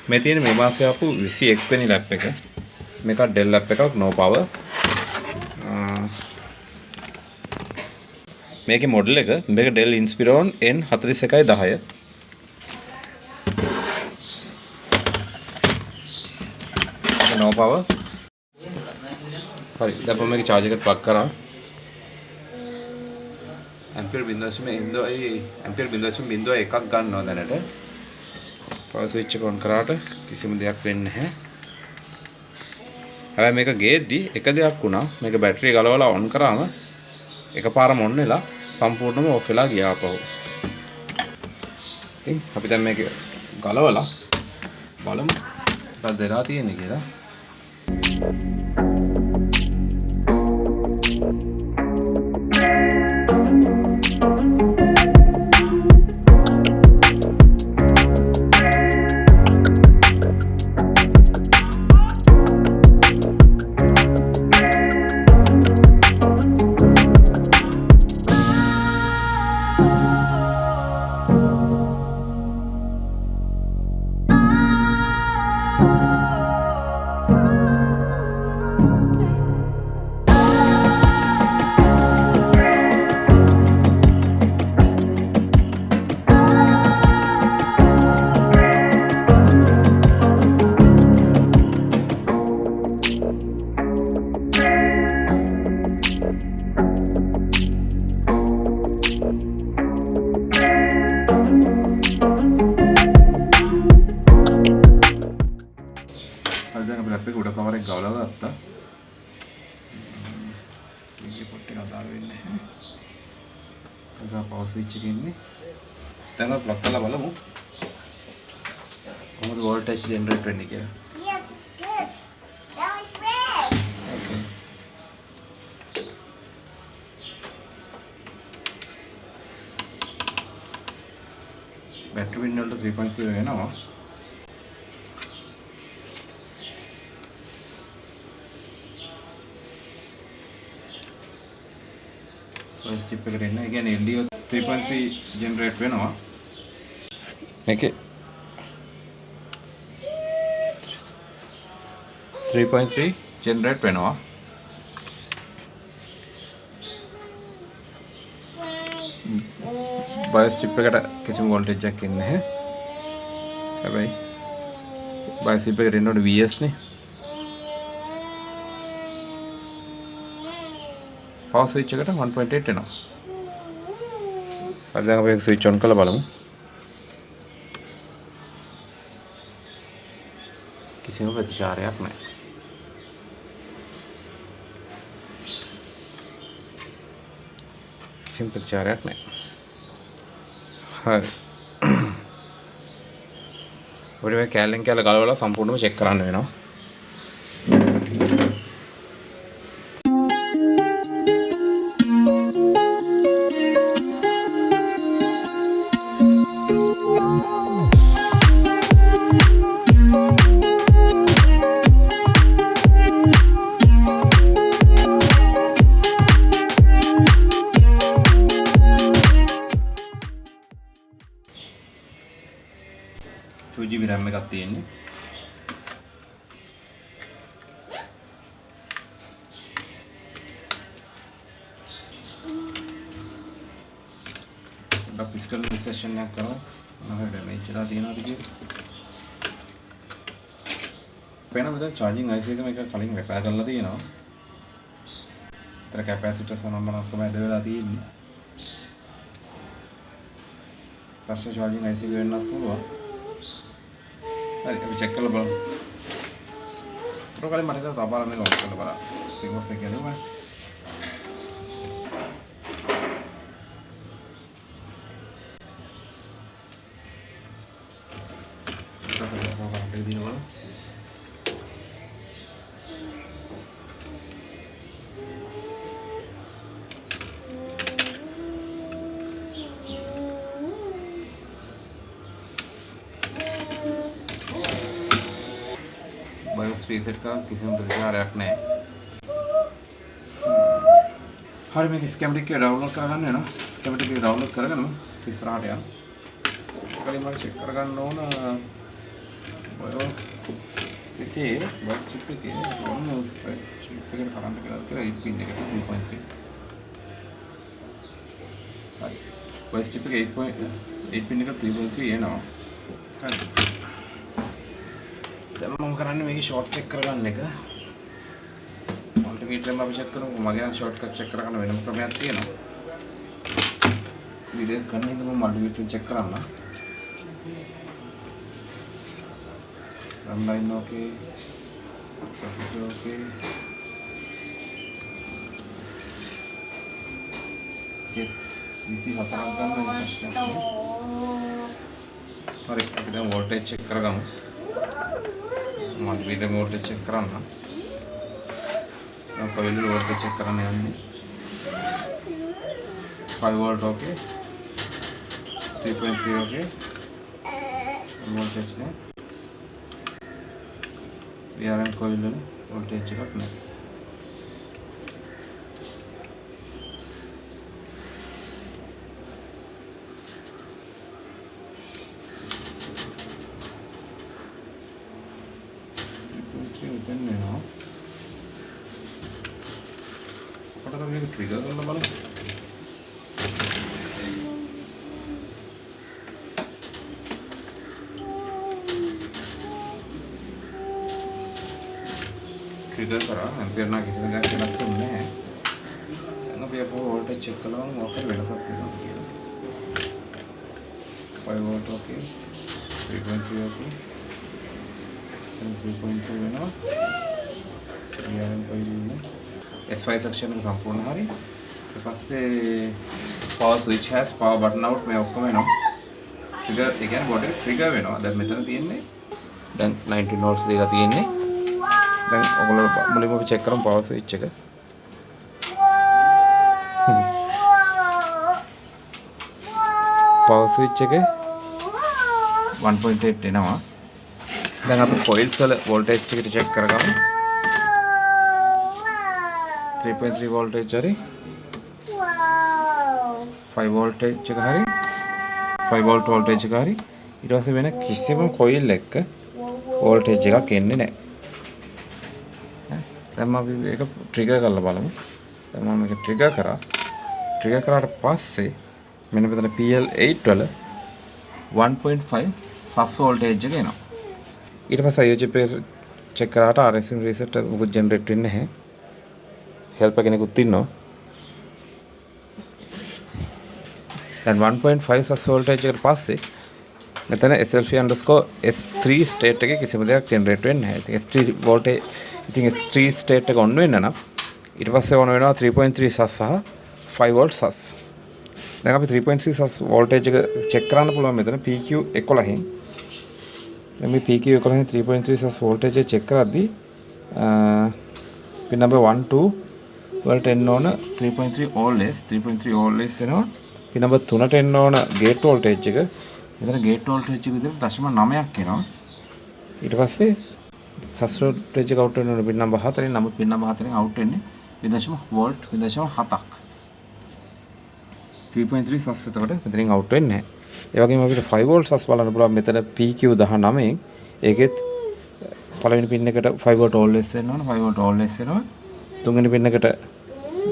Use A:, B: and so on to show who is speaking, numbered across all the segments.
A: මේ තියෙන මේ මාසේ ආපු 21 වෙනි ලැප් එක. මේක Dell ලැප් එකක් no power. මේකේ මොඩල් එක මේක Dell Inspiron N4110. no power. හරි දැන් මේක charge එකට plug කරා. ampere 0.01 එකක් ගන්නවා දැනට. power switch එක on කරාට කිසිම දෙයක් වෙන්නේ නැහැ. හැබැයි මේක ගේද්දි එක දෙයක් වුණා. මේක බැටරිය ගලවලා on කරාම එකපාරම on වෙලා සම්පූර්ණයෙන්ම off වෙලා ගියා අපහු. ඉතින් අපි දැන් මේක ගලවලා බලමු මොකක්ද වෙලා තියෙන්නේ කියලා. උඩ කවර් එක ගලවලා ගත්තා. විසි පොට් එක අදාළ වෙන්නේ නැහැ. ඒක පවර් ස්විච් එකේ ඉන්නේ. දැන් අපි ප්ලග් කරලා බලමු. කොහොමද වෝල්ටේජ් ජෙනරේට් වෙන්නේ කියලා.
B: Yes, it's good. That was red.
A: Okay. Battery පින් වලට 3.0 වෙනවා. first step එකට එන්න. ඒ කියන්නේ LDO 3.3 ජෙනරේට් වෙනවා. මේකේ 3.3 ජෙනරේට් වෙනවා. BIOS chip එකට කිසිම වෝල්ටේජ් එකක් එන්නේ නැහැ. හැබැයි BIOS chip එකට එනකොට VS නේ. power switch එකට 1.8 එනවා. හරි දැන් අපි ඒක switch on කරලා බලමු. කිසිම ප්‍රතිචාරයක් නැහැ. කිසිම ප්‍රතිචාරයක් නැහැ. හරි. ඔය කැලෙන් කැල ගලවලා සම්පූර්ණයෙන්ම චෙක් කරන්න වෙනවා. GB RAM එකක් තියෙන්නේ. අපි physical inspection එකක් කරමු. මොනවද damage වෙලා තියෙනවද කියලා. වෙනම දැන් charging IC එක මේක කලින් repair කරලා තියෙනවා. ඒතර capacitor සමනමනක්ම ඇද වෙලා තියෙන්නේ. පස්සේ charging IC එක වෙන්නත් පුළුවන්. හරි අපි චෙක් කරලා බලමු. ප්‍රොග්‍රෑම් මට තපාලා මේක ඔෆ් කරලා බලන්න. සිගොස් එක ගලවන්න. ඒක දිනවල BIOS reset का किसी में प्रतिचारයක් නැහැ. හරි මේක ස්කැමටික් එක ඩවුන්ලෝඩ් කරගන්න වෙනවා. ස්කැමටික් එක ඩවුන්ලෝඩ් කරගෙන ඉස්සරහට යන්න. කලින් මම චෙක් කරගන්න ඕන BIOS එකේ BIOS chip එකේ ඔන්න chip එකට කරන්ට් එක දාලා කියලා 8 pin එකට 3.3. හරි. BIOS chip එකේ 8 pin එකට 3.3 එනවා. හරි. දැන් මම කරන්නේ මේකේ short check කරගන්න එක. මල්ටිමීටර් එකෙන් අපි check කරමු. මගේ නම් shortcut check කරගන්න වෙනම ක්‍රමයක් තියෙනවා. වීඩියෝ කරන ඉඳන් මම මල්ටිමීටර් check කරන්න. Online okay, processor okay. Get DC හතරක් ගන්න ප්‍රශ්නයක් නෑ. හරි අපි දැන් voltage check කරගමු. මම වීඩියෝ voltage check කරන්න. දැන් කොයිල් voltage check කරන්න යන්නේ. 5 volt okay. 3.3 okay. voltage නෑ. VRM coil වල voltage එකක් නැහැ. දැන් නේනවා. අපිට මේක ට්‍රිගර් කරන්න බලමු. ट्रिगर करा एम्पियर ना किसी में जाके रख तुमने है ना भैया वो वोल्टेज चेक करो वहाँ पर बैठा सकते हो 5 वोल्ट ओके 3.3 ओके 3.2 है ना S5 सेक्शन का संपूर्ण हरी के पास से पावर स्विच है पावर बटन आउट में ओके में ना trigger again what is trigger में ना that method तीन ने then 19 volts देगा तीन ने දැන් ඔයගොල්ලෝ මුලින්ම අපි චෙක් කරමු පවර් ස්විච් එක. පවර් ස්විච් එකේ 1.8 එනවා. දැන් අපි කොයිල්ස් වල වෝල්ටේජ් එක චෙක් කරගමු. 3.3 වෝල්ටේජ් හරි. 5 වෝල්ටේජ් එක හරි. 5 වෝල්ට් වෝල්ටේජ් එක හරි. ඊට පස්සේ වෙන කිසිම කොයිල් එකක වෝල්ටේජ් එකක් එන්නේ නැහැ. දැන් අපි මේක ට්‍රිගර් කරලා බලමු. දැන් මම මේක ට්‍රිගර් කරා. ට්‍රිගර් කරාට පස්සේ මෙන්න මෙතන PL8 වල 1.5 සස් වෝල්ටේජ් එක එනවා. ඊට පස්සේ IO chip එක චෙක් කරාට RSM reset මොකද ජෙනරේට් වෙන්නේ නැහැ. හෙල්පර් කෙනෙකුත් ඉන්නවා. දැන් 1.5 සස් වෝල්ටේජ් එකට පස්සේ මෙතන SLC_S3 ස්ටේට් එකේ කිසිම දෙයක් ජෙනරේට් වෙන්නේ නැහැ. ඉතින් S3 වෝල්ටේජ් ඉතින් S3 ස්ටේට් එක ඔන් වෙන්න නම් ඊට පස්සේ ඕන වෙනවා 3.3 සස් සහ 5 වෝල්ට් සස්. දැන් අපි 3.3 සස් වෝල්ටේජ් එක චෙක් කරන්න පුළුවන් මෙතන PQ11න්. දැන් මේ PQ11න් 3.3 සස් වෝල්ටේජ් එක චෙක් කරද්දී pin number 1 2 වලට එන්න ඕන 3.3 always 3.3 always එනවා. pin number 3ට එන්න ඕන gate voltage එක. මෙතන gate voltage එක විදිහට 0.9ක් එනවා. ඊට පස්සේ සස් වෝල්ටේජ් එක අවුට් වෙන පින් නම්බර් 4න් නමුත් පින් නම්බර් 4න් අවුට් වෙන්නේ 2.0 වෝල්ට් 2.7ක් 3.3 සස් එතකොට මෙතනින් අවුට් වෙන්නේ නැහැ. ඒ වගේම අපිට 5 වෝල්ට් සස් බලන්න පුළුවන් මෙතන PQ19න් ඒකෙත් පළවෙනි පින් එකට 5 වෝල්ට් always එන්න ඕන 5 වෝල්ට් always එනවා. තුන්වෙනි පින් එකට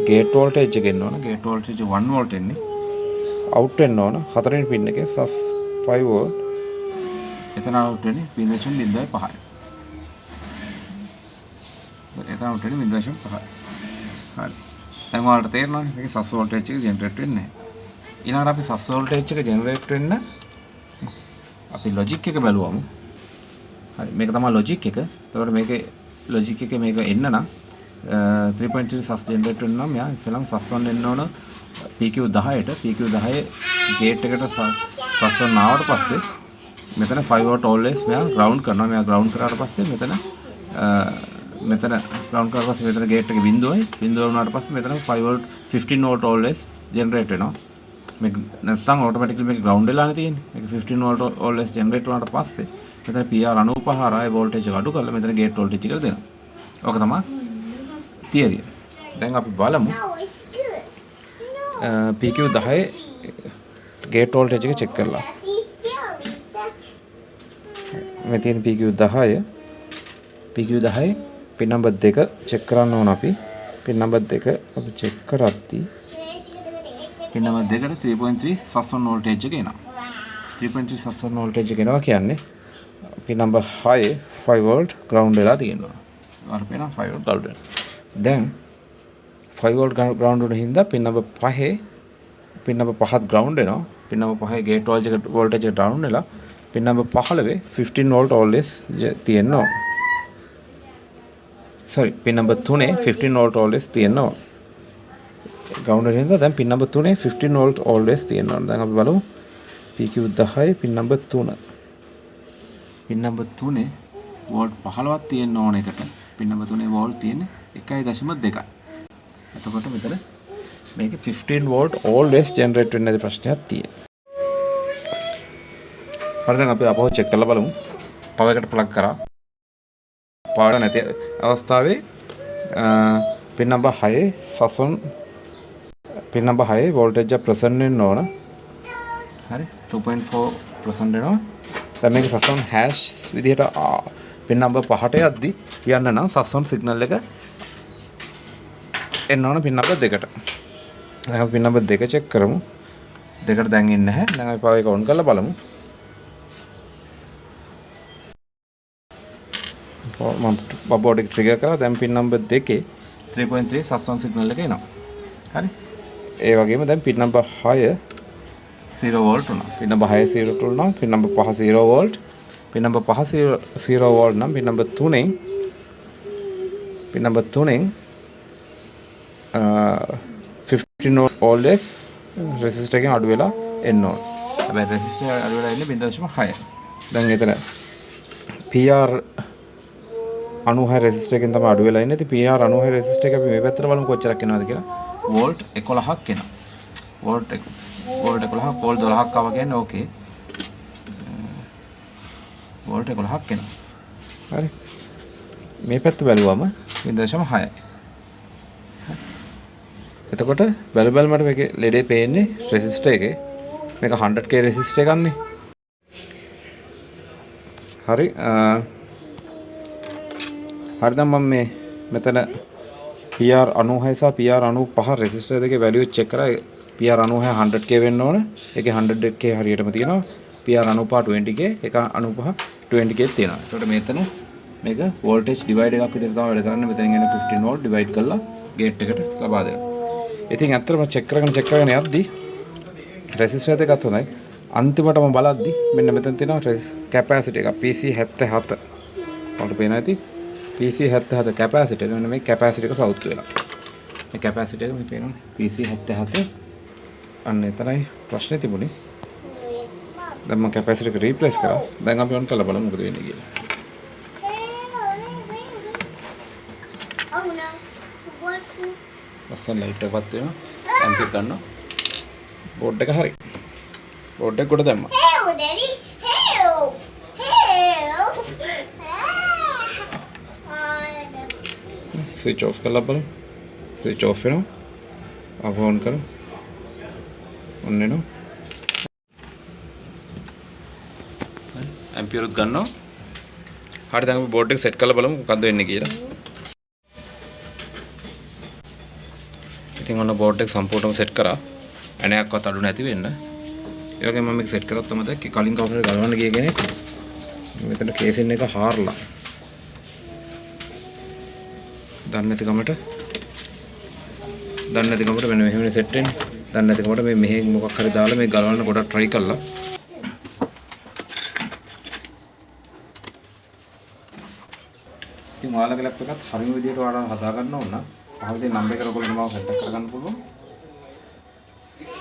A: gate voltage එක එන්න ඕන gate voltage 1 වෝල්ට් එන්නේ අවුට් වෙන්න ඕන. හතරවෙනි පින් එකේ සස් 5 වෝල්ට් එතන අවුට් වෙන්නේ 0.05යි. එතන අවුට් වෙන්නේ 0.5යි. හරි. දැන් ඔයාලට තේරෙනවනේ මේකේ සස් වෝල්ටේජ් එක ජෙනරේට් වෙන්නේ නැහැ. ඊළඟට අපි සස් වෝල්ටේජ් එක ජෙනරේට් වෙන්න අපි ලොජික් එක බලුවමු. හරි මේක තමයි ලොජික් එක. එතකොට මේකේ ලොජික් එකේ මේක එන්න නම් 3.3 සස් ජෙනරේට් වෙන්න නම් මෙයා ඉස්සෙල්ලාම සස් 1 එන්න ඕන PQ10ට PQ10 ගේට් එකට සස් 1 ආවට පස්සේ මෙතන 5 වෝල්ට් always මෙයා ග්‍රවුන්ඩ් කරනවා. මෙයා ග්‍රවුන්ඩ් කරාට පස්සේ මෙතන ග්‍රවුන්ඩ් කරලා පස්සේ මෙතන ගේට් එක බිඳුවයි වුණාට පස්සේ මෙතන 5 වෝල්ට් 15 වෝල්ට් always ජෙනරේට් වෙනවා. මේක නැත්තම් ඔටෝමැටිකලි මේක ග්‍රවුන්ඩ් වෙලානේ තියෙන්නේ. මේක 15 වෝල්ට් always ජෙනරේට් වුණාට පස්සේ මෙතන PR95 ආයේ වෝල්ටේජ් එක අඩු කරලා මෙතන ගේට් වෝල්ටේජ් එකට දෙනවා. ඕක තමයි තියරිය. දැන් අපි බලමු PQ10 ගේට් වෝල්ටේජ් එක චෙක් කරලා. මේ තියෙන PQ10 PQ10 පින් නම්බර් 2 චෙක් කරන්න ඕන අපි. පින් නම්බර් 2 අපි චෙක් කරද්දී පින් නම්බර් 2ට 3.3 සස්වන් වෝල්ටේජ් එක එනවා. 3.3 සස්වන් වෝල්ටේජ් එක එනවා කියන්නේ පින් නම්බර් 6 5 වෝල්ට් ග්‍රවුන්ඩ් වෙලා තියෙනවා. ඔයාලට පේනවා 5 වෝල්ට් ග්‍රවුන්ඩ් වෙනවා. දැන් 5 වෝල්ට් ග්‍රවුන්ඩ් වුණ හින්දා පින් නම්බර් 5 පින් නම්බර් 5ත් ග්‍රවුන්ඩ් වෙනවා. පින් නම්බර් 5 ගේට් වෝල්ටේජ් එක ඩවුන් වෙලා පින් නම්බර් 15 15 වෝල්ට් always තියෙනවා. sorry පින් නම්බර් 3 15 වෝල්ට් always තියෙනවා. ග්‍රවුන්ඩ් එකෙන්ද දැන් පින් නම්බර් 3 15 වෝල්ට් always තියෙනවා. දැන් අපි බලමු PQ10 පින් නම්බර් 3. පින් නම්බර් 3 වෝල්ට් 15ක් තියෙන්න ඕන එකට. පින් නම්බර් 3 වෝල්ට් තියෙන්නේ 1.2. එතකොට මෙතන මේක 15 වෝල්ට් always generate වෙන නැති ප්‍රශ්නයක් තියෙනවා. හරි දැන් අපි අපහු චෙක් කරලා බලමු. පවර් එකට ප්ලග් කරා. පවර් නැති අවස්ථාවේ පින් නම්බර් 6 සසොන් පින් නම්බර් 6 වෝල්ටේජ් එක ප්‍රසන්ට් වෙන්න ඕන. හරි 2.4% වෙනවා. දැන් මේක සසොන් හැෂ් විදිහට පින් නම්බර් 5ට යද්දි යන්න නම් සසොන් සිග්නල් එක එන්න ඕන පින් නම්බර් 2ට. දැන් අපි පින් නම්බර් 2 චෙක් කරමු. 2ට දැන් ඉන්නේ නැහැ. දැන් අපි පවර් එක ඔන් කරලා බලමු. මම බබෝඩ් එක ට්‍රිගර් කරා. දැන් පින් නම්බර් 2 3.3 සස්වන් සිග්නල් එක එනවා. හරි. ඒ වගේම දැන් පින් නම්බර් 6 0 වෝල්ට් උනා. පින් නම්බර් 6 0 වෝල්ට් උනා. පින් නම්බර් 5 0 වෝල්ට්. පින් නම්බර් 5 0 වෝල්ට් නම් පින් නම්බර් 3න් පින් නම්බර් 3න් 15 වෝල්ට් always රෙසිස්ටර් එකෙන් අඩු වෙලා එන්න ඕන. හැබැයි රෙසිස්ටර් අඩු වෙලා ඉන්නේ 0.6. දැන් එතන PR 96 රෙසිස්ටර් එකෙන් තමයි අඩු වෙලා ඉන්නේ. ඉතින් PR 96 රෙසිස්ටර් එක අපි මේ පැත්තට බලමු කොච්චරක් එනවද කියලා. වෝල්ට් 11ක් එනවා. වෝල්ට් 11ක් වෝල්ට් 12ක් ආවා කියන්නේ ඕකේ. වෝල්ට් 11ක් එනවා. හරි. මේ පැත්ත බැලුවම 0.6යි. එතකොට බැලුවම මේකේ ලෙඩේ පේන්නේ රෙසිස්ටර් එකේ. මේක 100k රෙසිස්ටර් එකක් නේ. හරි. හරි දැන් මම මේ මෙතන PR 96 සහ PR 95 රෙසිස්ටර් දෙකේ වැලියු චෙක් කරා. PR 96 100k වෙන්න ඕන. ඒකේ 100k හරියටම තියෙනවා. PR 95 20k, ඒක 95 20k තියෙනවා. ඒකට මෙතන මේක වෝල්ටේජ් ඩිවයිඩ් එකක් විදිහට තමයි වැඩ කරන්නේ. මෙතනින් එන 15 වෝල්ට් ඩිවයිඩ් කරලා ගේට් එකට ලබා දෙනවා. ඉතින් ඇත්තටම චෙක් කරගෙන යද්දි රෙසිස්ටර් දෙකත් හොඳයි. අන්තිමටම බලද්දි මෙන්න මෙතන තියෙනවා කැපැසිටි එක PC 77. ඔයාලට පේනවා ඇති PC 77 කැපැසිටි එක. මෙන්න මේ කැපැසිටි එක සවුත් වෙලා. මේ කැපැසිටි එක මේ පේනවනේ PC 77. අන්න එතනයි ප්‍රශ්නේ තිබුණේ. දැන් මම කැපැසිටි එක රීප්ලේස් කරා. දැන් අපි ඔන් කරලා බලමු මොකද වෙන්නේ කියලා. ලස්සන ලයිට් එකක් වෙනවා. ඇම්ප් එක ගන්නවා. බෝඩ් එක හරි. බෝඩ් එක කොට දැම්මා.
B: Help, Daddy. Help. Help.
A: Switch off කරලා බලමු. ස්විච් ඔෆ් වෙනවා. ආපහු ඔන් කරමු. ඔන් වෙනවා. ඇම්පියර් උත් ගන්නවා. හරි දැන් අපි බෝඩ් එක සෙට් කරලා බලමු මොකද්ද වෙන්නේ කියලා. ඉතින් ඔන්න බෝඩ් එක සම්පූර්ණයෙන්ම සෙට් කරා. ඇණයක්වත් අඩු නැති වෙන්න. ඒ වගේම මම මේක සෙට් කරත් තමයි දැක්කේ කලින් කවුරුහරි ගලවන්න ගිය කෙනෙක් මෙතන කේසින් එක හාරලා. දන්නේ නැති කමට මෙන්න මෙහෙමනේ සෙට් වෙන්නේ. දන්නේ නැති කමට මේ මෙහෙන් මොකක් හරි දාලා මේ ගලවන්න ගොඩක් try කළා. ඉතින් ඔයාලගේ ලැප් එකත් හරිම විදිහට ඔයාලා හදා ගන්න ඕන නම් පහළදී නම්බර් එක ඔයගොල්ලෝ මාව කන්ටැක්ට් කරගන්න පුළුවන්.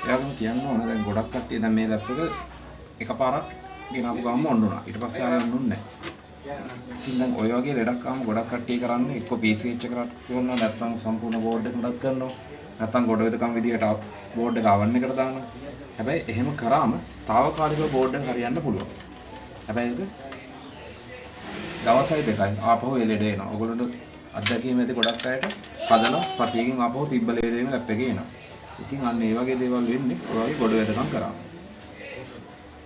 A: එයාම කියන්න ඕන දැන් ගොඩක් කට්ටිය දැන් මේ ලැප් එක එකපාරක් ගෙනාපු ගාම ඔන්නුනා. ඊට පස්සේ ආයෙ ඔන්නුන්නේ නැහැ. ඉතින් දැන් ඔය වගේ ලෙඩක් ආවම ගොඩක් කට්ටිය කරන්නේ එක්ක PCH එකකට කරනවා නැත්නම් සම්පූර්ණ බෝඩ් එක උඩක් කරනවා. නැත්නම් ගොඩ වෙදකම් විදියට බෝඩ් එක ආවන් එකට දානවා. හැබැයි එහෙම කරාම తాවකාලිකව බෝඩ් එක හරියන්න පුළුවන්. හැබැයි ඒක දවසයි දෙකයි ආපහු එළෙඩ එනවා. ඔයගොල්ලන්ට අත්දැකීම් ඇති ගොඩක් අයට හදලා සතියකින් ආපහු තිබ්බ ලෙඩේම ලැප් එකේ එනවා. ඉතින් අන්න ඒ වගේ දේවල් වෙන්නේ ඔය වගේ ගොඩ වෙදකම් කරාම.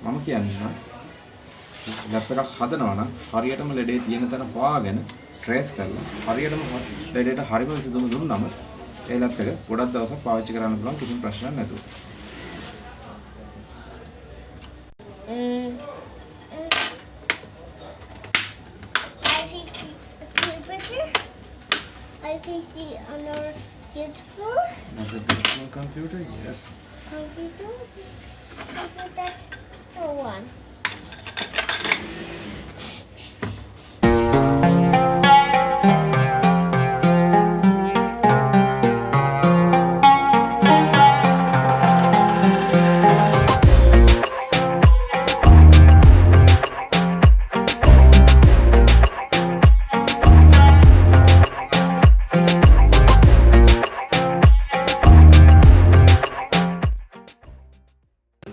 A: මම කියන්නේ ලැප් එකක් හදනවා නම් හරියටම ලෙඩේ තියෙන තැන හොයාගෙන ට්‍රේස් කරලා හරියටම ලෙඩේට හරිම විසඳුම දුන්නම ඒ ලැප් එක ගොඩක් දවසක් පාවිච්චි කරන්න පුළුවන් කිසිම ප්‍රශ්නයක් නැතුව.
B: IPC on our beautiful
A: Another beautiful computer, yes.
B: computer. I think that's the one.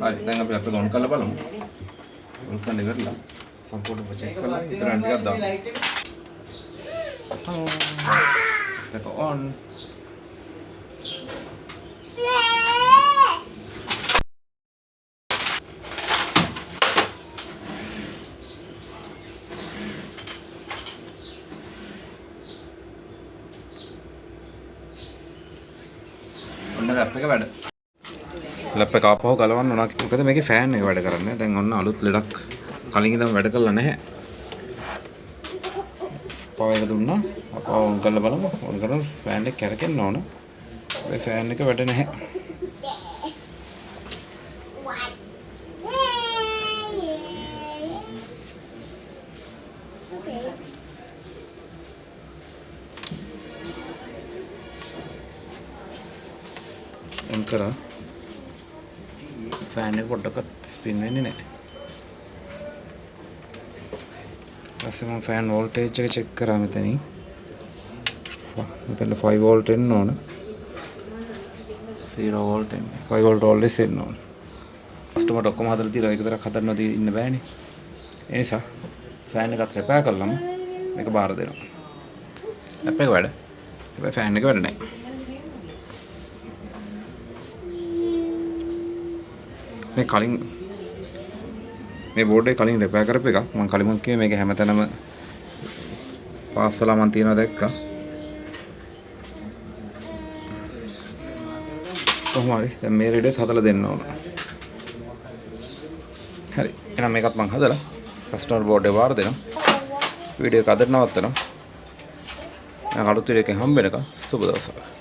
A: හරි දැන් අපි අපිට ඔන් කරලා බලමු. ඔන් කරන්න ඉවරලා සම්පූර්ණව චෙක් කරලා ඉතරන් ටිකක් දාමු. ඒක ඔන්. ඔන්න ලැප් එක වැඩ. ලැප් එක ආපහු ගලවන්න ඕන. මොකද මේකේ ෆෑන් එක වැඩ කරන්නේ. දැන් ඔන්න අලුත් ලෙඩක් කලින් ඉඳන් වැඩ කරලා නැහැ. පවර් එක දුන්නා. අපව ඔන් කරලා බලමු. ඔන් කරලා ෆෑන් එක කැරකෙන්න ඕන. ඒ ෆෑන් එක වැඩ නැහැ. ඔන් කරා ෆෑන් එක පොඩ්ඩක්වත් ස්පින් වෙන්නේ නැහැ. ඊපස්සේ මම ෆෑන් වෝල්ටේජ් එක චෙක් කරා මෙතනින්. මෙතන 5 වෝල්ට් එන්න ඕන. 0 වෝල්ට් එන්න. 5 වෝල්ට් always එන්න ඕන. කස්ටමර්ට ඔක්කොම හදලා තියලා ඒක විතරක් හදන්න නොදී ඉන්න බෑනේ. ඒ නිසා ෆෑන් එකත් රිපෙයාර් කළාම මේක බාර දෙනවා. ලැප් එක වැඩ. හැබැයි ෆෑන් එක වැඩ නැහැ. මේ කලින් මේ බෝඩ් එක කලින් රිපෙයාර් කරපු එකක්. මම කලින් කිව්වේ මේක හැමතැනම පාස්සලා මන් තියනවා දැක්කා. කොහොම හරි දැන් මේ රෙඩෙත් හදලා දෙන්න ඕන. හරි. එහෙනම් මේකත් මම හදලා කස්ටමර් බෝඩ් එක වාර දෙනවා. වීඩියෝ එක අදට නවත්තනවා. අලුත් වීඩියෝ එකකින් හම්බ වෙනකම් සුබ දවසක්.